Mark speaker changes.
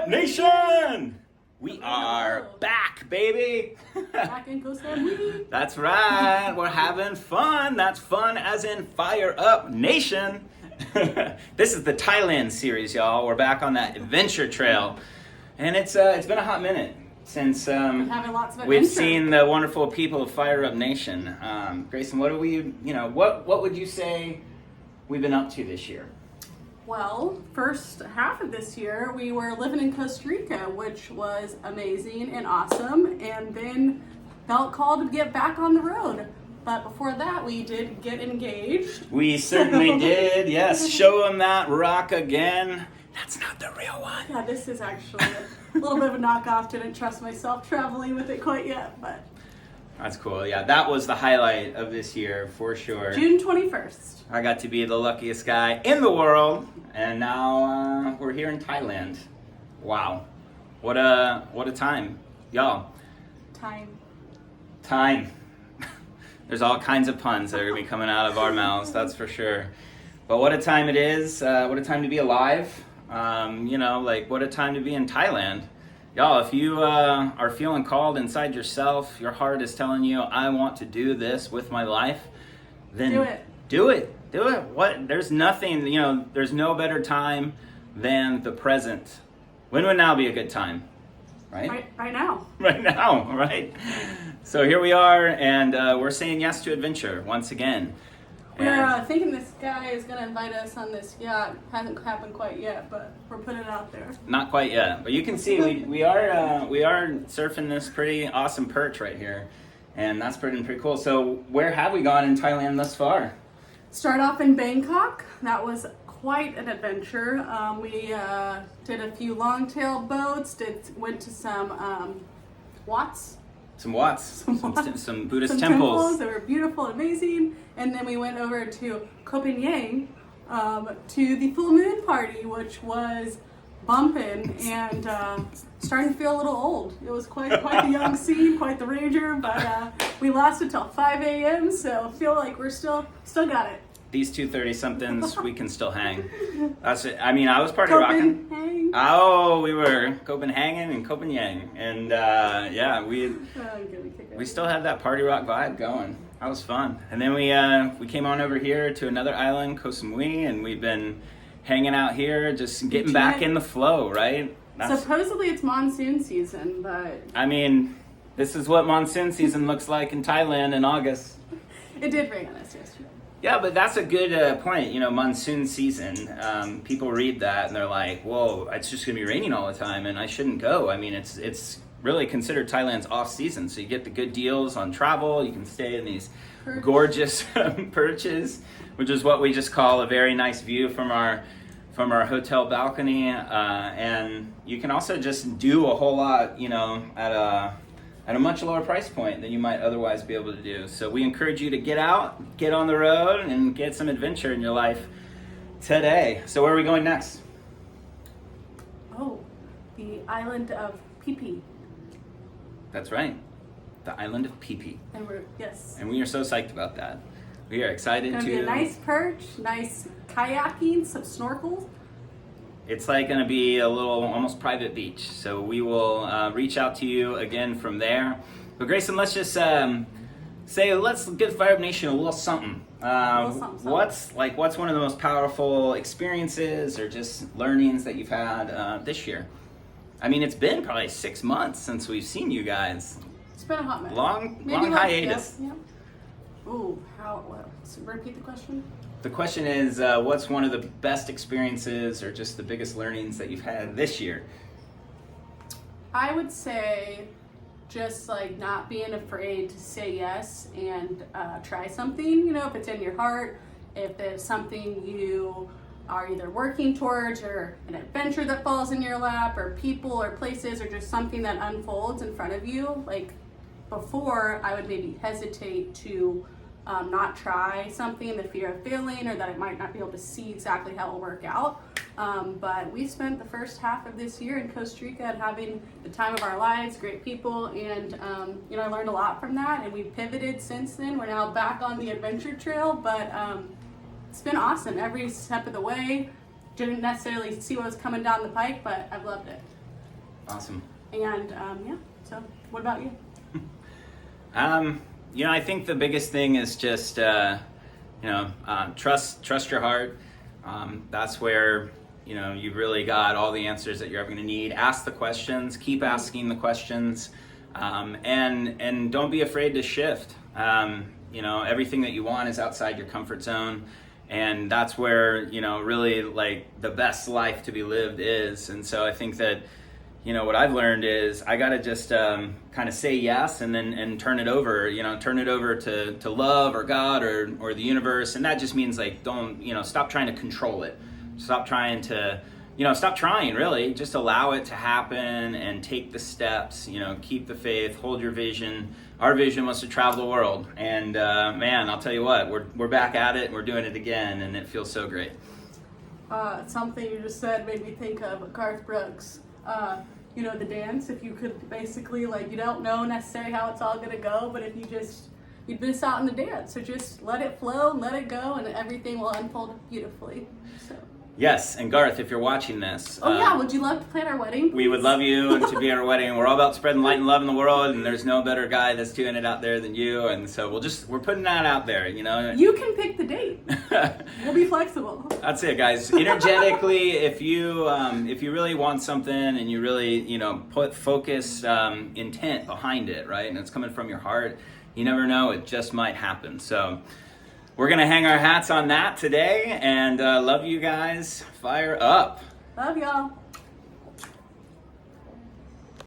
Speaker 1: Nation! We are back, baby!
Speaker 2: Back in Costa Rica.
Speaker 1: That's right, we're having fun. That's fun as in Fire Up Nation. This is the Thailand series, y'all. We're back on that adventure trail. And it's been a hot minute since
Speaker 2: Having lots of
Speaker 1: we've
Speaker 2: adventure.
Speaker 1: seen the wonderful people of Fire Up Nation. Grayson, what do we, what would you say we've been up to this year?
Speaker 2: Well, first half of this year, we were living in Costa Rica, which was amazing and awesome, and then felt called to get back on the road. But before that, we did get engaged.
Speaker 1: We certainly did, yes. Show them that rock again. That's not the real one.
Speaker 2: Yeah, this is actually a little bit of a knockoff. Didn't trust myself traveling with it quite yet, but
Speaker 1: That's cool. Yeah, that was the highlight of this year for sure.
Speaker 2: June 21st.
Speaker 1: I got to be the luckiest guy in the world, and now we're here in Thailand. Wow, what a time, y'all. Time. There's all kinds of puns that are gonna be coming out of our mouths, that's for sure. But what a time it is! What a time to be alive. What a time to be in Thailand. Y'all, if you are feeling called inside yourself, your heart is telling you, I want to do this with my life, then
Speaker 2: Do it.
Speaker 1: Do it. What? There's nothing, there's no better time than the present. When would now be a good time? Right?
Speaker 2: Right now.
Speaker 1: Right now, right? So here we are, and we're saying yes to adventure once again.
Speaker 2: We're thinking this guy is going to invite us on this yacht. Hasn't happened quite yet, but we're putting it out there.
Speaker 1: Not quite yet, but you can see we are surfing this pretty awesome perch right here, and that's pretty cool. So where have we gone in Thailand thus far?
Speaker 2: Start off in Bangkok. That was quite an adventure. We did a few longtail boats. Went to some Watts.
Speaker 1: Some Watts, some Buddhist
Speaker 2: Some
Speaker 1: temples.
Speaker 2: They were beautiful, amazing. And then we went over to Koh Phangan to the full moon party, which was bumping and starting to feel a little old. It was quite the young scene, quite the ranger, but we lasted till 5 a.m. So I feel like we're still got it.
Speaker 1: These 230-somethings, we can still hang. That's it. I mean, I was party rocking.
Speaker 2: Copenhagen.
Speaker 1: Oh, we were Copenhagen and Copenhagen, and we still have that party rock vibe going. That was fun. And then we came on over here to another island, Koh Samui, and we've been hanging out here, just getting back in the flow, right?
Speaker 2: Supposedly it's monsoon season, but
Speaker 1: I mean, this is what monsoon season looks like in Thailand in August.
Speaker 2: it did rain on us yesterday.
Speaker 1: Yeah, but that's a good point. Monsoon season. People read that and they're like, "Whoa, it's just gonna be raining all the time, and I shouldn't go." I mean, it's really considered Thailand's off season, so you get the good deals on travel. You can stay in these gorgeous perches, which is what we just call a very nice view from our hotel balcony, and you can also just do a whole lot, at a much lower price point than you might otherwise be able to do. So we encourage you to get out, get on the road, and get some adventure in your life today. So where are we going next?
Speaker 2: Oh, the island of Phi Phi.
Speaker 1: That's right, the island of Phi Phi.
Speaker 2: And
Speaker 1: we are so psyched about that. We are excited
Speaker 2: Gonna
Speaker 1: to...
Speaker 2: be a nice perch, nice kayaking, some snorkels.
Speaker 1: It's like going to be a little almost private beach. So we will reach out to you again from there. But Grayson, let's just let's give Fire Up Nation a little something.
Speaker 2: Something.
Speaker 1: What's one of the most powerful experiences or just learnings that you've had this year? I mean, it's been probably 6 months since we've seen you guys.
Speaker 2: It's been a hot minute.
Speaker 1: Long hiatus.
Speaker 2: Yeah. Ooh, so repeat the question?
Speaker 1: The question is, what's one of the best experiences or just the biggest learnings that you've had this year?
Speaker 2: I would say just not being afraid to say yes and try something, if it's in your heart, if there's something you are either working towards or an adventure that falls in your lap or people or places or just something that unfolds in front of you. Like before, I would maybe hesitate to not try something, the fear of failing or that I might not be able to see exactly how it will work out. But we spent the first half of this year in Costa Rica and having the time of our lives, great people, and I learned a lot from that, and we've pivoted since then. We're now back on the adventure trail, but it's been awesome every step of the way. Didn't necessarily see what was coming down the pike, but I've loved it.
Speaker 1: Awesome.
Speaker 2: And yeah, so what about you?
Speaker 1: I think the biggest thing is just, trust your heart. That's where, you've really got all the answers that you're ever going to need. Ask the questions, keep asking the questions, and don't be afraid to shift. Everything that you want is outside your comfort zone. And that's where, really like the best life to be lived is. And so I think that, what I've learned is I got to just kind of say yes and turn it over, turn it over to love or God or the universe. And that just means like, don't, stop trying to control it. Stop trying to, stop trying really. Just allow it to happen and take the steps, keep the faith, hold your vision. Our vision was to travel the world. And man, I'll tell you what, we're back at it and we're doing it again. And it feels so great.
Speaker 2: Something you just said made me think of Garth Brooks. The dance, if you could basically, like, you don't know necessarily how it's all going to go, but if you'd miss out on the dance. So just let it flow, let it go, and everything will unfold beautifully. So.
Speaker 1: Yes, and Garth, if you're watching this.
Speaker 2: Would you love to plan our wedding? Please?
Speaker 1: We would love you to be at our wedding. We're all about spreading light and love in the world, and there's no better guy that's doing it out there than you, and so we're putting that out there,
Speaker 2: You can pick the date. We'll be flexible.
Speaker 1: That's it, guys. Energetically, if you really want something and you really, put focus, intent behind it, right, and it's coming from your heart, you never know, it just might happen. So we're going to hang our hats on that today, and love you guys. Fire up.
Speaker 2: Love y'all.